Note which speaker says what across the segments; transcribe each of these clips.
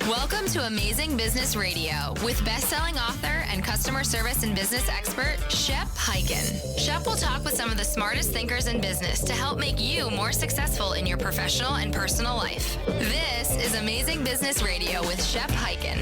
Speaker 1: Welcome to Amazing Business Radio with best-selling author and customer service and business expert, Shep Hyken. Shep will talk with some of the smartest thinkers in business to help make you more successful in your professional and personal life. This is Amazing Business Radio with Shep Hyken.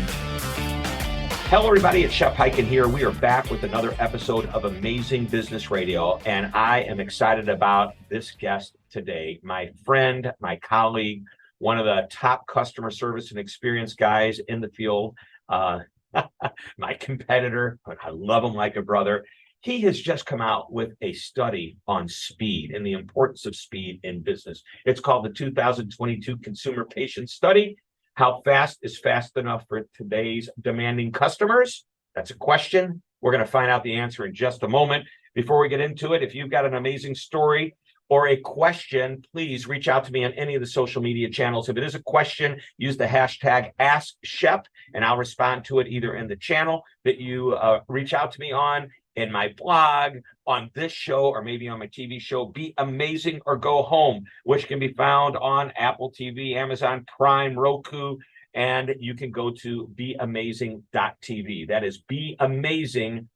Speaker 2: Hello, everybody. It's Shep Hyken here. We are back with another episode of Amazing Business Radio, and I am excited about this guest today. My friend, my colleague, one of the top customer service and experience guys in the field, my competitor, but I love him like a brother. He has just come out with a study on speed and the importance of speed in business. It's called the 2022 Consumer Patience Study. How fast is fast enough for today's demanding customers? That's a question. We're going to find out the answer in just a moment. Before we get into it, if you've got an amazing story or a question, please reach out to me on any of the social media channels. If it is a question, use the hashtag AskShep, and I'll respond to it either in the channel that you reach out to me on, in my blog, on this show, or maybe on my TV show, Be Amazing or Go Home, which can be found on Apple TV, Amazon Prime, Roku, and you can go to beamazing.tv. That is beamazing.tv,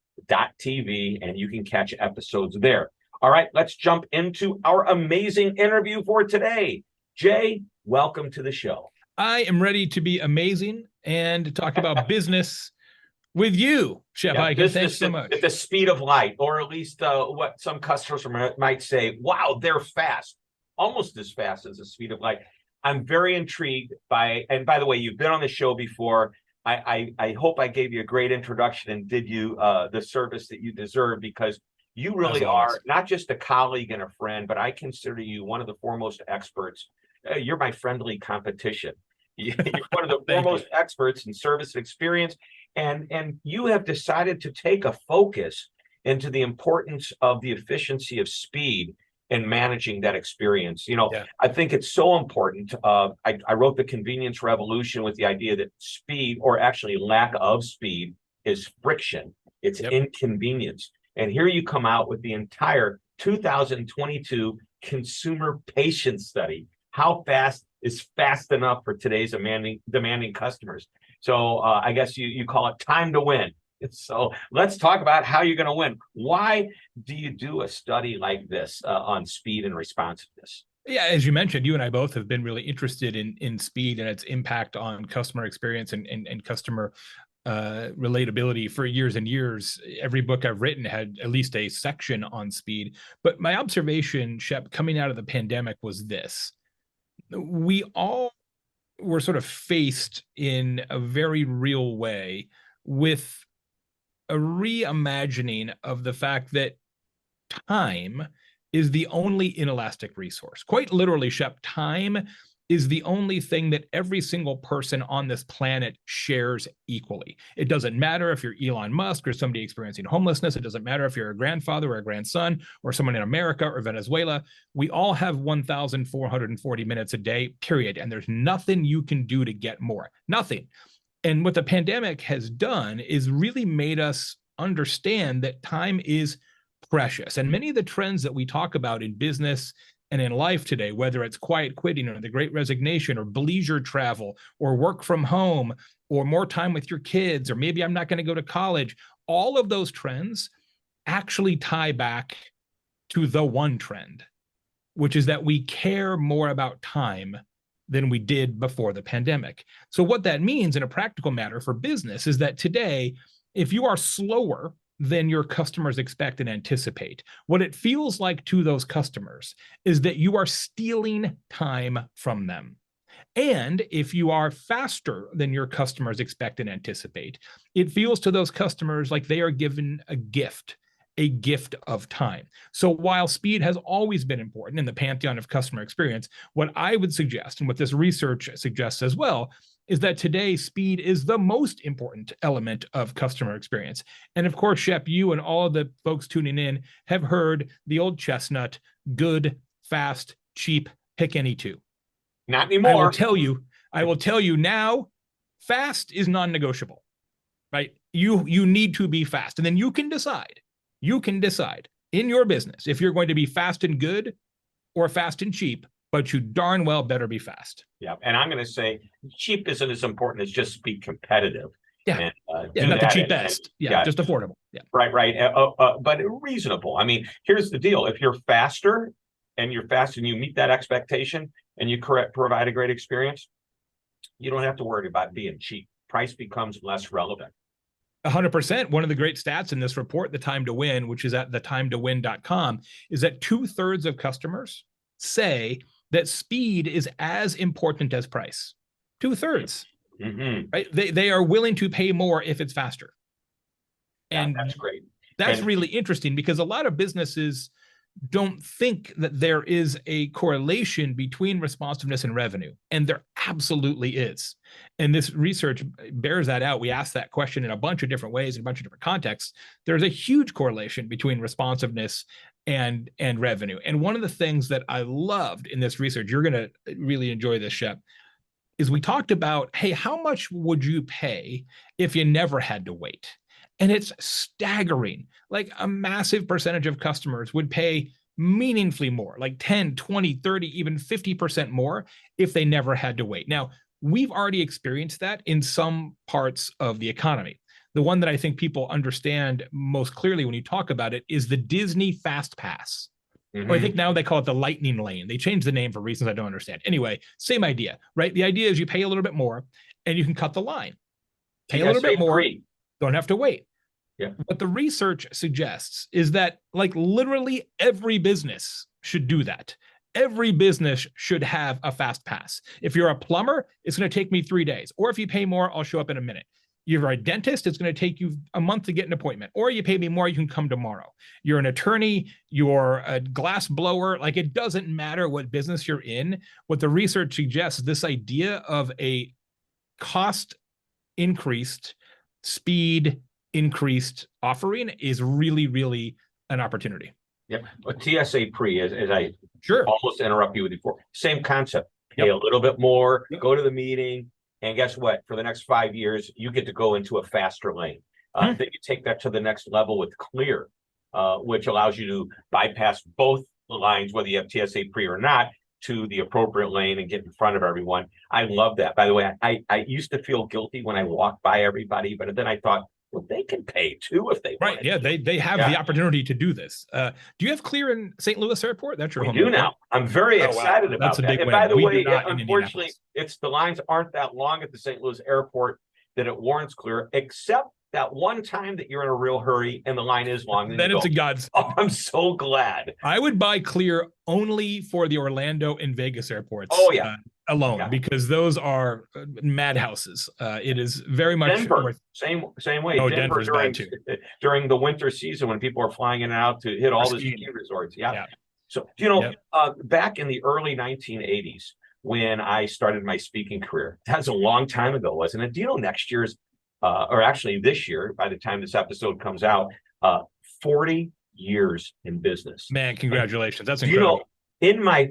Speaker 2: and you can catch episodes there. All right, let's jump into our amazing interview for today. Jay, welcome to the show.
Speaker 3: I am ready to be amazing and to talk about business with you, Shep Hyken. Thanks so much.
Speaker 2: At the speed of light, or at least what some customers might say, wow, they're fast, almost as fast as the speed of light. I'm very intrigued by, and by the way, you've been on the show before. I hope I gave you a great introduction and did you the service that you deserve, because you really are not just a colleague and a friend, but I consider you one of the foremost experts. You're my friendly competition. You're one of the foremost experts in service and experience. And you have decided to take a focus into the importance of the efficiency of speed in managing that experience. I think it's so important. I wrote The Convenience Revolution with the idea that speed, or actually lack of speed, is friction. It's inconvenience. And here you come out with the entire 2022 Consumer Patience Study. How fast is fast enough for today's demanding customers? So I guess you call it time to win. So let's talk about how you're going to win. Why do you do a study like this on speed and responsiveness?
Speaker 3: Yeah, as you mentioned, you and I both have been really interested in speed and its impact on customer experience and customer relatability for years and years. Every book I've written had at least a section on speed. But my observation, Shep, coming out of the pandemic was this. We all were sort of faced in a very real way with a reimagining of the fact that time is the only inelastic resource. Quite literally, Shep, time is the only thing that every single person on this planet shares equally. It doesn't matter if you're Elon Musk or somebody experiencing homelessness. It doesn't matter if you're a grandfather or a grandson or someone in America or Venezuela. We all have 1,440 minutes a day, period. And there's nothing you can do to get more. Nothing. And what the pandemic has done is really made us understand that time is precious. And many of the trends that we talk about in business and in life today, whether it's quiet quitting or the great resignation or leisure travel or work from home or more time with your kids, or maybe I'm not going to go to college, all of those trends actually tie back to the one trend, which is that we care more about time than we did before the pandemic. So what that means in a practical matter for business is that today, if you are slower than your customers expect and anticipate, what it feels like to those customers is that you are stealing time from them. And if you are faster than your customers expect and anticipate, it feels to those customers like they are given a gift of time. So while speed has always been important in the pantheon of customer experience, what I would suggest, and what this research suggests as well, is that today speed is the most important element of customer experience. And of course, Shep, you and all of the folks tuning in have heard the old chestnut, good, fast, cheap, pick any two.
Speaker 2: Not anymore.
Speaker 3: I will tell you now, fast is non-negotiable, right? You need to be fast. And then you can decide in your business if you're going to be fast and good or fast and cheap but you darn well better be fast.
Speaker 2: Yeah. And I'm going to say cheap isn't as important as just be competitive.
Speaker 3: Yeah.
Speaker 2: And,
Speaker 3: not the cheapest. Just affordable. Yeah.
Speaker 2: Right. But reasonable. I mean, here's the deal. If you're faster and you meet that expectation and you provide a great experience, you don't have to worry about being cheap. Price becomes less relevant.
Speaker 3: 100%. One of the great stats in this report, The Time to Win, which is at thetimetowin.com, is that 2/3 of customers say that speed is as important as price. 2/3.
Speaker 2: Mm-hmm.
Speaker 3: Right? They are willing to pay more if it's faster. And
Speaker 2: that's great.
Speaker 3: That's really interesting because a lot of businesses don't think that there is a correlation between responsiveness and revenue, and there absolutely is. And this research bears that out. We asked that question in a bunch of different ways, in a bunch of different contexts. There's a huge correlation between responsiveness and revenue. And one of the things that I loved in this research, you're going to really enjoy this, Shep, is we talked about, hey, how much would you pay if you never had to wait? And it's staggering. Like a massive percentage of customers would pay meaningfully more, like 10, 20, 30, even 50% more if they never had to wait. Now, we've already experienced that in some parts of the economy. The one that I think people understand most clearly when you talk about it is the Disney Fast Pass. Mm-hmm. Or I think now they call it the Lightning Lane. They changed the name for reasons I don't understand. Anyway, same idea, right? The idea is you pay a little bit more and you can cut the line. Pay a little bit more, don't have to wait.
Speaker 2: Yeah.
Speaker 3: What the research suggests is that like literally every business should do that. Every business should have a fast pass. If you're a plumber, it's going to take me 3 days. Or if you pay more, I'll show up in a minute. You're a dentist, it's going to take you a month to get an appointment. Or you pay me more, you can come tomorrow. You're an attorney, you're a glass blower. Like it doesn't matter what business you're in. What the research suggests is this idea of a cost increased, speed increased offering is really, really an opportunity.
Speaker 2: Yep. But TSA pre, as I
Speaker 3: sure
Speaker 2: almost interrupt you with before, same concept. Pay a little bit more, go to the meeting, and guess what? For the next 5 years, you get to go into a faster lane. Then you take that to the next level with Clear, which allows you to bypass both the lines, whether you have TSA pre or not, to the appropriate lane and get in front of everyone. I love that. By the way, I used to feel guilty when I walked by everybody, but then I thought, well, they can pay too if they want.
Speaker 3: Right. Yeah, they have the opportunity to do this. Do you have Clear in St. Louis Airport? That's your home.
Speaker 2: We do now. I'm very excited about that. And by the way, unfortunately, it's the lines aren't that long at the St. Louis Airport that it warrants Clear, except that one time that you're in a real hurry and the line is long.
Speaker 3: Then it's a godsend.
Speaker 2: Oh, I'm so glad.
Speaker 3: I would buy Clear only for the Orlando and Vegas airports.
Speaker 2: Oh, yeah.
Speaker 3: Alone, because those are madhouses. It is very much
Speaker 2: Denver, same way.
Speaker 3: Oh, Denver's bad too.
Speaker 2: During the winter season when people are flying in and out to hit all the ski resorts. Yeah. So, back in the early 1980s, when I started my speaking career, that's a long time ago, wasn't it? Do you know next year's, or actually this year, by the time this episode comes out, 40 years in business.
Speaker 3: Man, congratulations. That's incredible.
Speaker 2: In my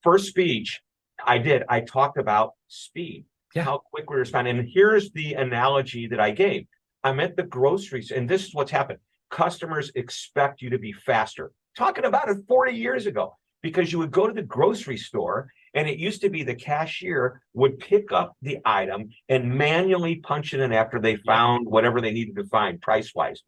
Speaker 2: first speech, I talked about speed, how quick we respond. And here's the analogy that I gave. I'm at the groceries, and this is what's happened. Customers expect you to be faster. Talking about it 40 years ago, because you would go to the grocery store, and it used to be the cashier would pick up the item and manually punch it in after they found whatever they needed to find price-wise.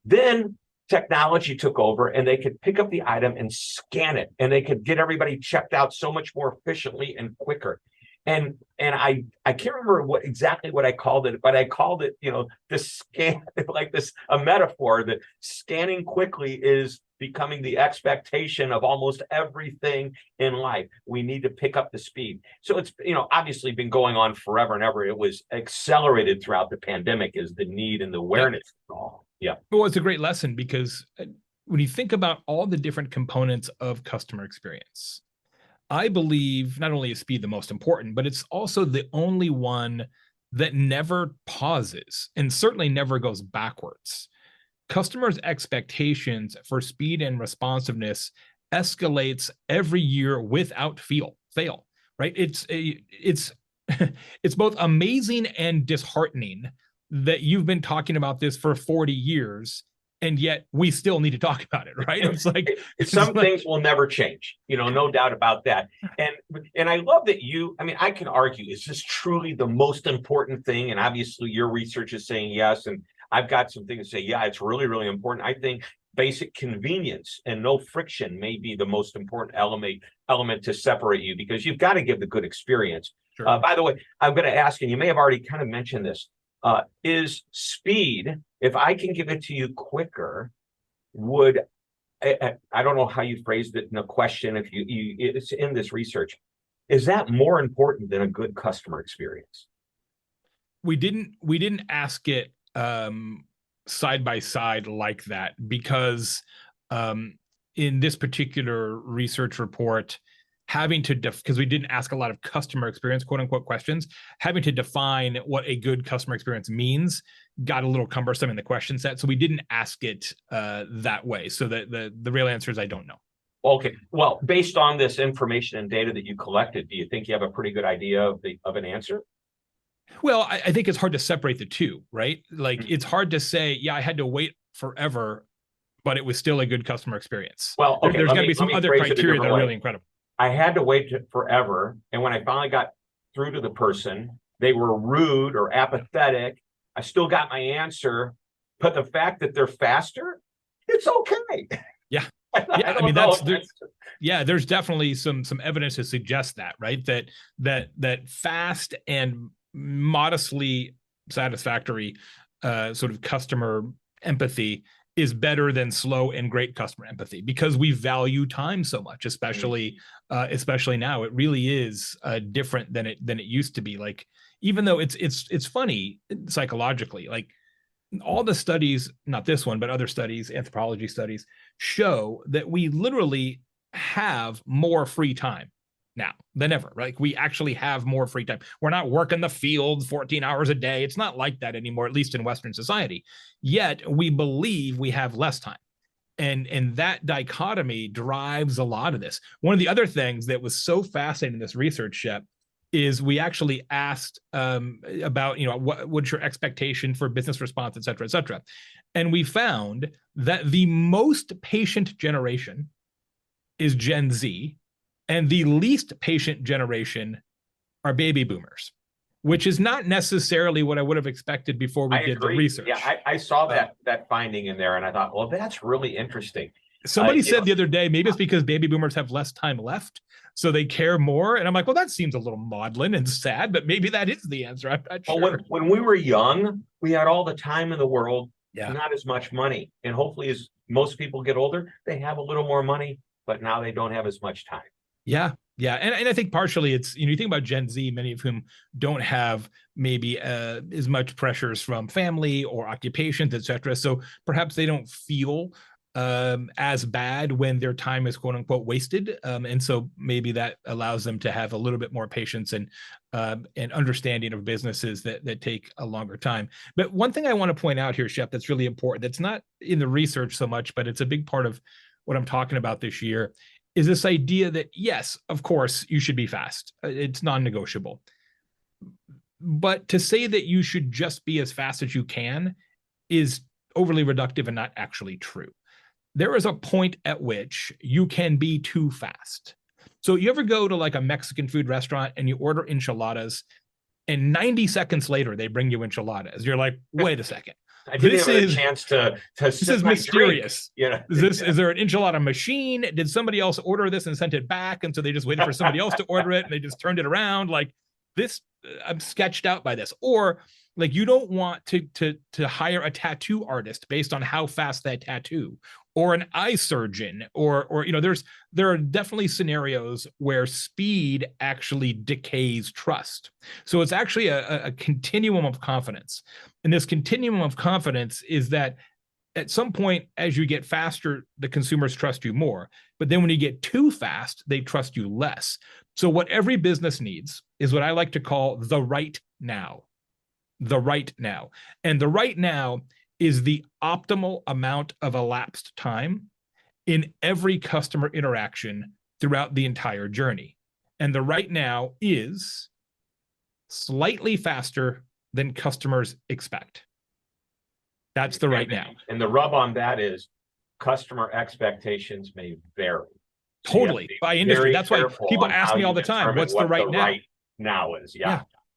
Speaker 2: Then technology took over and they could pick up the item and scan it, and they could get everybody checked out so much more efficiently and quicker. And I can't remember exactly what I called it, but I called it, the scan, like a metaphor that scanning quickly is becoming the expectation of almost everything in life. We need to pick up the speed. So it's, obviously been going on forever and ever. It was accelerated throughout the pandemic as the need and the awareness of all. Yeah.
Speaker 3: Well, it's a great lesson because when you think about all the different components of customer experience, I believe not only is speed the most important, but it's also the only one that never pauses and certainly never goes backwards. Customers' expectations for speed and responsiveness escalates every year without fail, right? It's both amazing and disheartening that you've been talking about this for 40 years and yet we still need to talk about it, right? It's like
Speaker 2: some things will never change, no doubt about that. And I love that I can argue, is this truly the most important thing? And obviously your research is saying yes, and I've got some things to say, yeah, it's really, really important. I think basic convenience and no friction may be the most important element to separate you, because you've got to give the good experience.
Speaker 3: Sure.
Speaker 2: By the way, I'm going to ask, and you may have already kind of mentioned this, is speed, if I can give it to you quicker, I don't know how you phrased it in a question, if it's in this research, is that more important than a good customer experience?
Speaker 3: We didn't ask it side by side like that, because in this particular research report, having to because we didn't ask a lot of customer experience, quote unquote, questions, having to define what a good customer experience means got a little cumbersome in the question set. So we didn't ask it that way. So the real answer is I don't know.
Speaker 2: Okay. Well, based on this information and data that you collected, do you think you have a pretty good idea of an answer?
Speaker 3: Well, I think it's hard to separate the two, right? Like it's hard to say, yeah, I had to wait forever, but it was still a good customer experience.
Speaker 2: Well, okay,
Speaker 3: there's got to be some other criteria that are really incredible.
Speaker 2: I had to wait forever, and when I finally got through to the person, they were rude or apathetic. I still got my answer, but the fact that they're faster, it's okay.
Speaker 3: Yeah. Yeah, I mean there's definitely some evidence to suggest that, right? That fast and modestly satisfactory sort of customer empathy is better than slow and great customer empathy, because we value time so much, especially now. It really is different than it used to be. Like, even though it's funny psychologically, like all the studies, not this one, but other studies, anthropology studies, show that we literally have more free time now than ever. Right? Like, we actually have more free time. We're not working the field 14 hours a day. It's not like that anymore, at least in Western society. Yet we believe we have less time. And that dichotomy drives a lot of this. One of the other things that was so fascinating in this research, Shep, is we actually asked about, what's your expectation for business response, et cetera, et cetera. And we found that the most patient generation is Gen Z, and the least patient generation are baby boomers, which is not necessarily what I would have expected before we did the research.
Speaker 2: Yeah, I saw that finding in there, and I thought, well, that's really interesting.
Speaker 3: Somebody said the other day, maybe it's because baby boomers have less time left, so they care more. And I'm like, well, that seems a little maudlin and sad, but maybe that is the answer. I'm not sure.
Speaker 2: When we were young, we had all the time in the world, not as much money. And hopefully, as most people get older, they have a little more money, but now they don't have as much time.
Speaker 3: Yeah. Yeah. And I think partially it's, you think about Gen Z, many of whom don't have maybe as much pressures from family or occupations, et cetera. So perhaps they don't feel as bad when their time is quote unquote wasted. And so maybe that allows them to have a little bit more patience and understanding of businesses that take a longer time. But one thing I want to point out here, Shep, that's really important, that's not in the research so much, but it's a big part of what I'm talking about this year, is this idea that, yes, of course, you should be fast. It's non-negotiable. But to say that you should just be as fast as you can is overly reductive and not actually true. There is a point at which you can be too fast. So you ever go to like a Mexican food restaurant and you order enchiladas, and 90 seconds later, they bring you enchiladas. You're like, wait a second.
Speaker 2: I didn't have a chance to
Speaker 3: this is mysterious. Is there an enchilada machine? Did somebody else order this and sent it back? And so they just waited for somebody else to order it and they just turned it around. Like this, I'm sketched out by this. Or like, you don't want to hire a tattoo artist based on how fast that tattoo, or an eye surgeon, or there are definitely scenarios where speed actually decays trust. So it's actually a continuum of confidence. And this continuum of confidence is that at some point, as you get faster, the consumers trust you more. But then when you get too fast, they trust you less. So what every business needs is what I like to call the right now. The right now. And the right now is the optimal amount of elapsed time in every customer interaction throughout the entire journey. And the right now is slightly faster than customers expect. That's the right now.
Speaker 2: And the rub on that is customer expectations may vary. So
Speaker 3: Totally. By industry. That's why people ask me all the time, what's the right now?
Speaker 2: Right now is.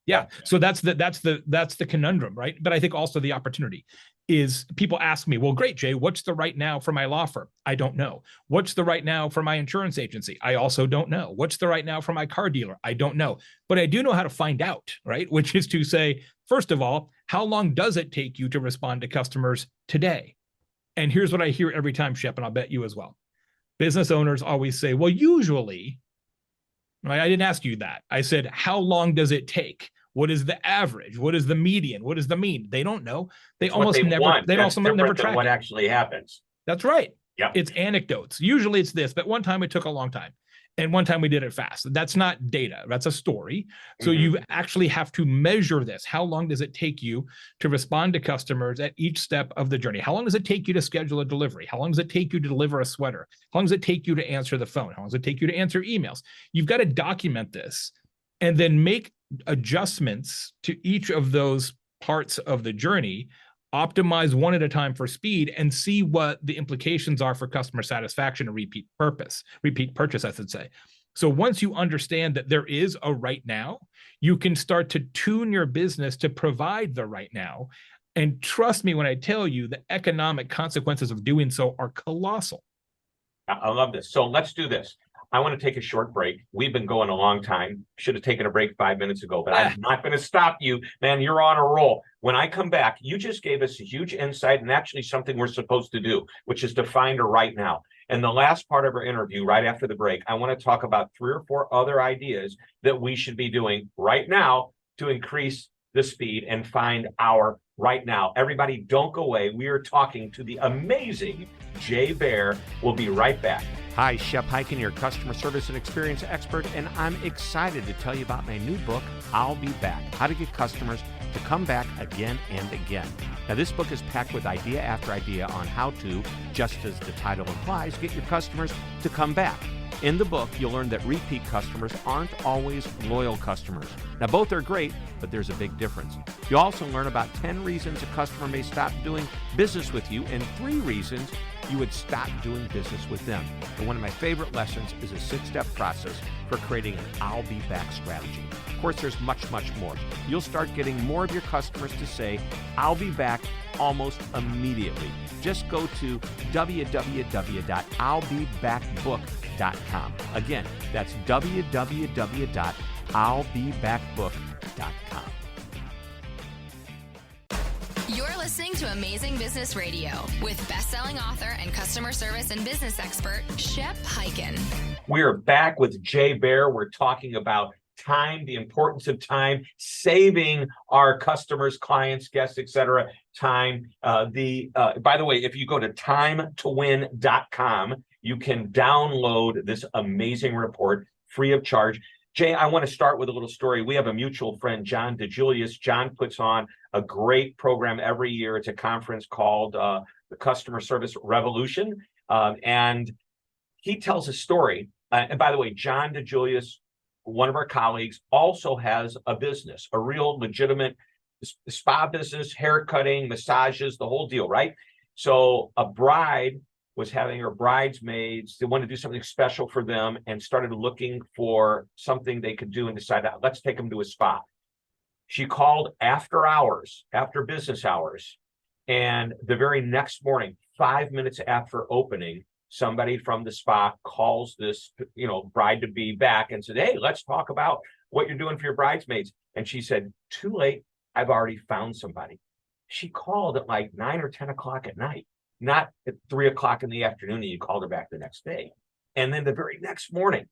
Speaker 3: Yeah. So that's the conundrum, right? But I think also the opportunity is people ask me, well, great, Jay, what's the right now for my law firm? I don't know. What's the right now for my insurance agency? I also don't know. What's the right now for my car dealer? I don't know. But I do know how to find out, right? Which is to say, first of all, how long does it take you to respond to customers today? And here's what I hear every time, Shep, and I'll bet you as well. Business owners always say, well, usually, right? I didn't ask you that. I said, how long does it take? What is the average? What is the median? What is the mean? They don't know. They almost never. They also never track
Speaker 2: what actually happens.
Speaker 3: That's right.
Speaker 2: Yeah.
Speaker 3: It's anecdotes. Usually it's this, but one time it took a long time. And one time we did it fast. That's not data. That's a story. So you actually have to measure this. How long does it take you to respond to customers at each step of the journey? How long does it take you to schedule a delivery? How long does it take you to deliver a sweater? How long does it take you to answer the phone? How long does it take you to answer emails? You've got to document this and then make adjustments to each of those parts of the journey, optimize one at a time for speed, and see what the implications are for customer satisfaction and repeat purchase, I should say. So once you understand that there is a right now, you can start to tune your business to provide the right now. And trust me when I tell you the economic consequences of doing so are colossal.
Speaker 2: I love this. So let's do this. I want to take a short break. We've been going a long time. Should have taken a break 5 minutes ago, but I'm not going to stop you, man. You're on a roll. When I come back, you just gave us a huge insight and actually something we're supposed to do, which is to find a right now. And the last part of our interview, right after the break, I want to talk about 3 or 4 other ideas that we should be doing right now to increase the speed and find our right now. Everybody, don't go away. We are talking to the amazing Jay Baer. We'll be right back. Hi, Shep Hyken, your customer service and experience expert, and I'm excited to tell you about my new book, I'll Be Back, How to Get Customers to Come Back Again and Again. Now, this book is packed with idea after idea on how to, just as the title implies, get your customers to come back. In the book, you'll learn that repeat customers aren't always loyal customers. Now, both are great, but there's a big difference. You'll also learn about 10 reasons a customer may stop doing business with you and 3 reasons you would stop doing business with them. And one of my favorite lessons is a 6-step process for creating an I'll Be Back strategy. Of course, there's much, much more. You'll start getting more of your customers to say, I'll be back almost immediately. Just go to www.illbebackbook.com. Again, that's www.illbebackbook.com.
Speaker 1: You're listening to Amazing Business Radio with best-selling author and customer service and business expert, Shep Hyken.
Speaker 2: We're back with Jay Baer. We're talking about time, the importance of time, saving our customers, clients, guests, etc. time. By the way, if you go to timetowin.com, you can download this amazing report free of charge. Jay, I want to start with a little story. We have a mutual friend, John DeJulius. John puts on a great program every year. It's a conference called the Customer Service Revolution. And he tells a story. And by the way, John DeJulius, one of our colleagues, also has a business, a real legitimate spa business, hair cutting, massages, the whole deal, right? So a bride was having her bridesmaids, they wanted to do something special for them and started looking for something they could do and decided, let's take them to a spa. She called after hours, after business hours, and the very next morning, 5 minutes after opening, somebody from the spa calls this, bride to be back and said, hey, let's talk about what you're doing for your bridesmaids. And she said, too late, I've already found somebody. She called at like 9 or 10 o'clock at night, not at 3 o'clock in the afternoon, and you called her back the next day. And then the very next morning,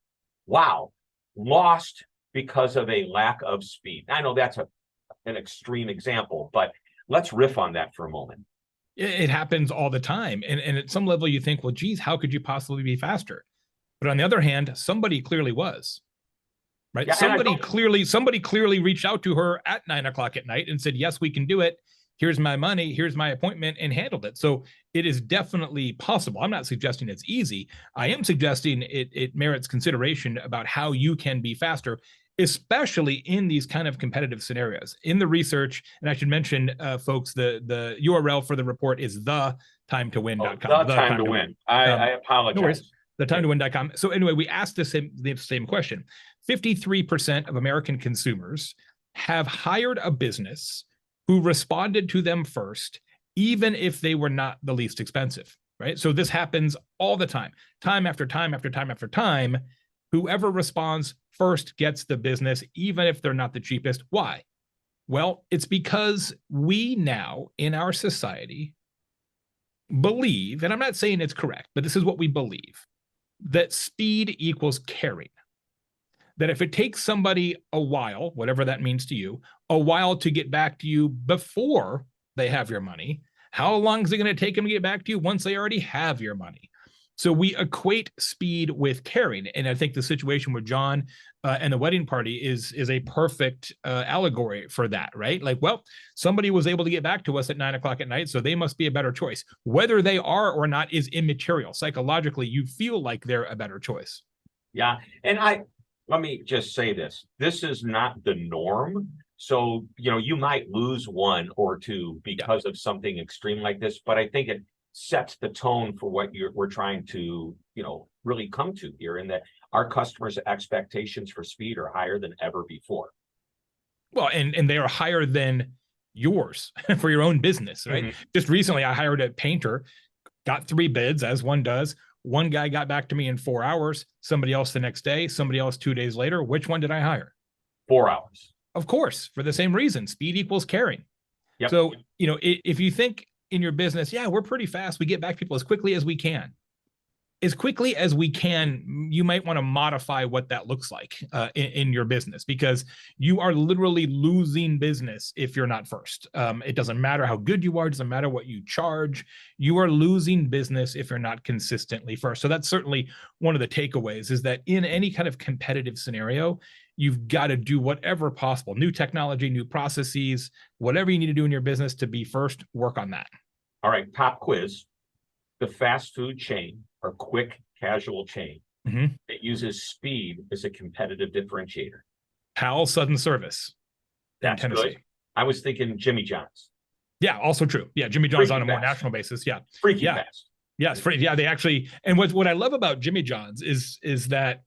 Speaker 2: wow, lost because of a lack of speed. I know that's an extreme example, but let's riff on that for a moment.
Speaker 3: It happens all the time. And at some level you think, well, geez, how could you possibly be faster? But on the other hand, somebody clearly was, right?
Speaker 2: Yeah,
Speaker 3: somebody clearly reached out to her at 9 o'clock at night and said, yes, we can do it. Here's my money, here's my appointment, and handled it. So it is definitely possible. I'm not suggesting it's easy. I am suggesting it merits consideration about how you can be faster. especially in these kind of competitive scenarios. In the research, and I should mention, folks, the URL for the report is theTimeToWin.com.
Speaker 2: Oh, the time to win. I apologize.
Speaker 3: No worries. TheTimeToWin.com. So anyway, we asked the same question. 53% of American consumers have hired a business who responded to them first, even if they were not the least expensive, right? So this happens all the time after time after time after time. Whoever responds first gets the business, even if they're not the cheapest. Why? Well, it's because we now in our society believe, and I'm not saying it's correct, but this is what we believe, that speed equals caring. That if it takes somebody a while, whatever that means to you, a while to get back to you before they have your money, how long is it going to take them to get back to you once they already have your money? So we equate speed with caring. And I think the situation with John and the wedding party is a perfect allegory for that, right? Like, well, somebody was able to get back to us at 9 o'clock at night, so they must be a better choice. Whether they are or not is immaterial. Psychologically, you feel like they're a better choice.
Speaker 2: Yeah. And let me just say this. This is not the norm. So, you might lose one or two because of something extreme like this, but I think it sets the tone for what we're trying to, really come to here, in that our customers' expectations for speed are higher than ever before.
Speaker 3: Well, and they are higher than yours for your own business, right? Mm-hmm. Just recently, I hired a painter, got 3 bids, as one does. One guy got back to me in 4 hours, somebody else the next day, somebody else 2 days later. Which one did I hire?
Speaker 2: 4 hours.
Speaker 3: Of course, for the same reason. Speed equals caring.
Speaker 2: Yep.
Speaker 3: So, if you think in your business, yeah, we're pretty fast, we get back to people as quickly as we can. As quickly as we can, you might want to modify what that looks like in your business, because you are literally losing business if you're not first. It doesn't matter how good you are, it doesn't matter what you charge. You are losing business if you're not consistently first. So that's certainly one of the takeaways, is that in any kind of competitive scenario, you've got to do whatever possible, new technology, new processes, whatever you need to do in your business to be first, work on that.
Speaker 2: All right, pop quiz. The fast food chain or quick casual chain that uses speed as a competitive differentiator.
Speaker 3: Pal Sudden Service.
Speaker 2: That's Tennessee. Good. I was thinking Jimmy John's.
Speaker 3: Yeah, also true. Yeah, Jimmy John's on a more national basis. Yeah.
Speaker 2: Freaky fast.
Speaker 3: Yes, yeah, they actually, and what I love about Jimmy John's is that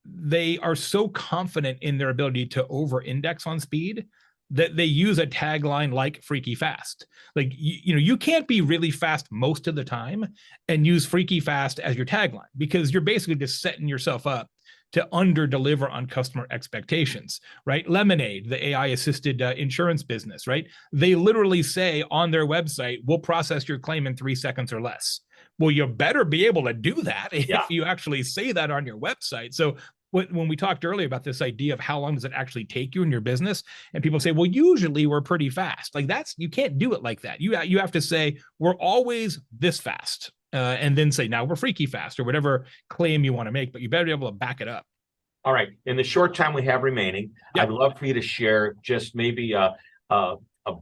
Speaker 3: they are so confident in their ability to over-index on speed that they use a tagline like freaky fast. Like, you can't be really fast most of the time and use freaky fast as your tagline, because you're basically just setting yourself up to under deliver on customer expectations, right? Lemonade, the AI assisted insurance business, right? They literally say on their website, we'll process your claim in 3 seconds or less. Well, you better be able to do that if you actually say that on your website. So when we talked earlier about this idea of how long does it actually take you in your business, and people say, well, usually we're pretty fast. Like, you can't do it like that. You have to say, we're always this fast, and then say, now we're freaky fast, or whatever claim you want to make, but you better be able to back it up.
Speaker 2: All right. In the short time we have remaining, I'd love for you to share just maybe a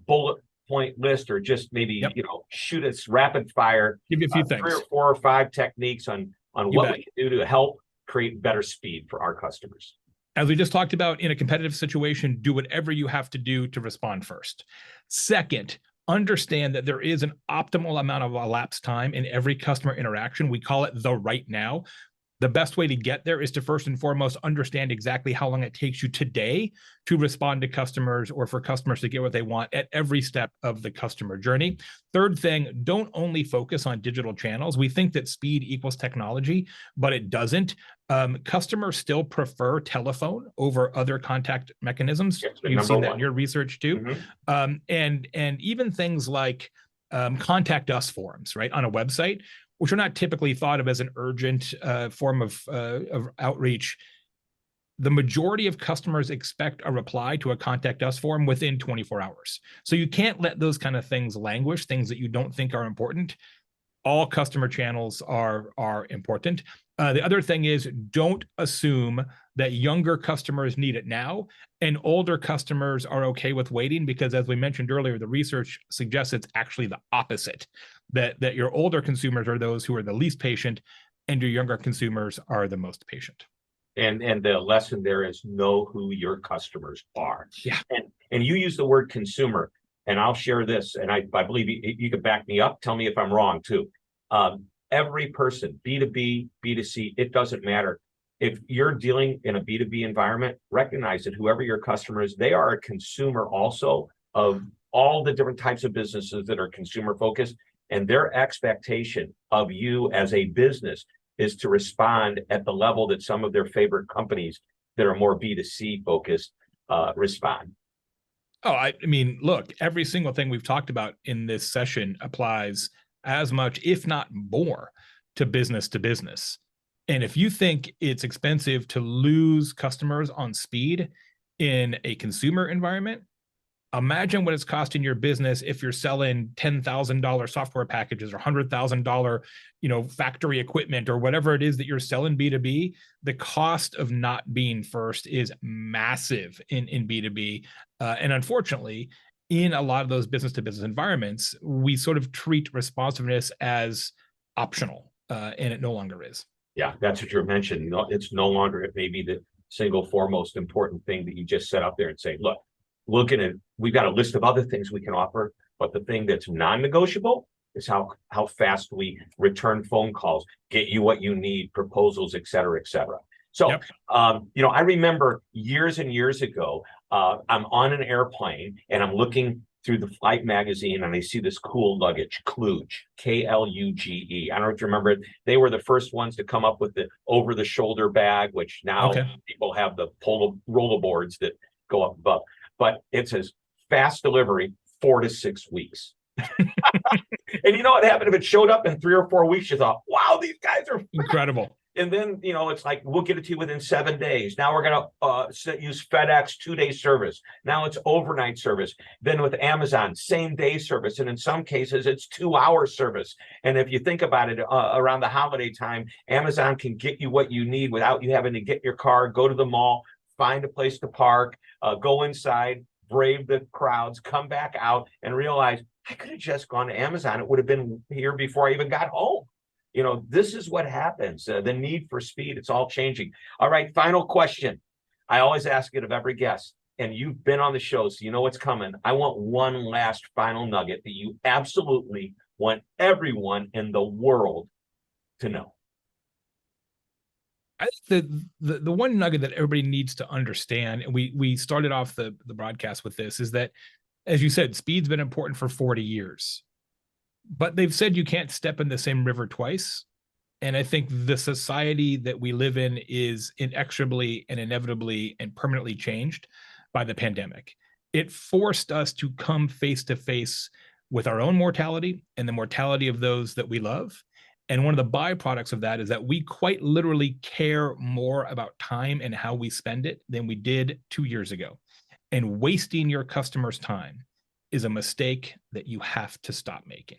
Speaker 2: bullet point list, or just maybe, shoot us rapid fire.
Speaker 3: Give you a few things.
Speaker 2: 3 or 4 or 5 techniques on what we can do to help create better speed for our customers.
Speaker 3: As we just talked about, in a competitive situation, do whatever you have to do to respond first. Second, understand that there is an optimal amount of elapsed time in every customer interaction. We call it the right now. The best way to get there is to first and foremost understand exactly how long it takes you today to respond to customers, or for customers to get what they want at every step of the customer journey. Third thing, don't only focus on digital channels. We think that speed equals technology, but it doesn't. Customers still prefer telephone over other contact mechanisms. You've seen that in your research too. And even things like contact us forms, right, on a website, which are not typically thought of as an urgent form of outreach. The majority of customers expect a reply to a contact us form within 24 hours. So you can't let those kind of things languish, things that you don't think are important. All customer channels are important. The other thing is, don't assume that younger customers need it now and older customers are okay with waiting, because as we mentioned earlier, the research suggests it's actually the opposite, that your older consumers are those who are the least patient and your younger consumers are the most patient.
Speaker 2: And the lesson there is know who your customers are.
Speaker 3: Yeah.
Speaker 2: And you use the word consumer, and I'll share this, and I believe you can back me up. Tell me if I'm wrong too. Every person, B2B, B2C, it doesn't matter. If you're dealing in a B2B environment, recognize that whoever your customer is, they are a consumer also of all the different types of businesses that are consumer focused, and their expectation of you as a business is to respond at the level that some of their favorite companies that are more B2C focused respond.
Speaker 3: Oh, I mean, look, every single thing we've talked about in this session applies as much, if not more, to business. And if you think it's expensive to lose customers on speed in a consumer environment, imagine what it's costing your business if you're selling $10,000 software packages or $100,000, factory equipment or whatever it is that you're selling B2B. The cost of not being first is massive in B2B. And unfortunately, in a lot of those business to business environments, we sort of treat responsiveness as optional, and it no longer is.
Speaker 2: Yeah, that's what you're mentioning. It's no longer, it may be the single foremost important thing that you just set up there and say, look, we've got a list of other things we can offer, but the thing that's non-negotiable is how fast we return phone calls, get you what you need, proposals, et cetera, et cetera. So,
Speaker 3: Yep.
Speaker 2: I remember years and years ago, I'm on an airplane and I'm looking through the flight magazine and I see this cool luggage, Kluge, Kluge. I don't know if you remember it. They were the first ones to come up with the over-the-shoulder bag, which now people have the rollerboards that go up above. But it says fast delivery, 4 to 6 weeks. And you know what happened? If it showed up in 3 or 4 weeks, you thought, wow, these guys are
Speaker 3: incredible.
Speaker 2: And then, it's like, we'll get it to you within 7 days. Now we're going to use FedEx 2-day service. Now it's overnight service. Then with Amazon, same day service. And in some cases, it's 2-hour service. And if you think about it, around the holiday time, Amazon can get you what you need without you having to get your car, go to the mall, find a place to park, go inside, brave the crowds, come back out and realize I could have just gone to Amazon. It would have been here before I even got home. This is what happens. The need for speed, it's all changing. All right, final question. I always ask it of every guest, and you've been on the show, so you know what's coming. I want one last final nugget that you absolutely want everyone in the world to know.
Speaker 3: I think the one nugget that everybody needs to understand, and we started off the broadcast with this, is that, as you said, speed's been important for 40 years. But they've said you can't step in the same river twice. And I think the society that we live in is inexorably and inevitably and permanently changed by the pandemic. It forced us to come face to face with our own mortality and the mortality of those that we love. And one of the byproducts of that is that we quite literally care more about time and how we spend it than we did 2 years ago. And wasting your customers' time is a mistake that you have to stop making.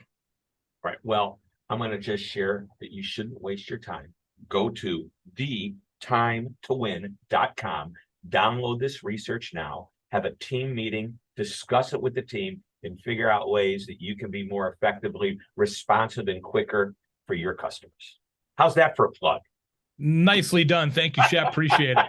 Speaker 2: Right. Well, I'm going to just share that you shouldn't waste your time. Go to thetimetowin.com, download this research now, have a team meeting, discuss it with the team, and figure out ways that you can be more effectively responsive and quicker for your customers. How's that for a plug?
Speaker 3: Nicely done. Thank you, Shep. Appreciate it.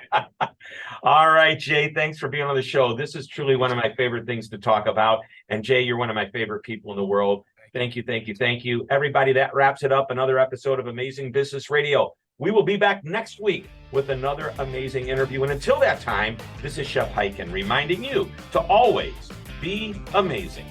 Speaker 2: All right, Jay, thanks for being on the show. This is truly one of my favorite things to talk about. And Jay, you're one of my favorite people in the world. Thank you. Everybody, that wraps it up. Another episode of Amazing Business Radio. We will be back next week with another amazing interview. And until that time, this is Shep Hyken reminding you to always be amazing.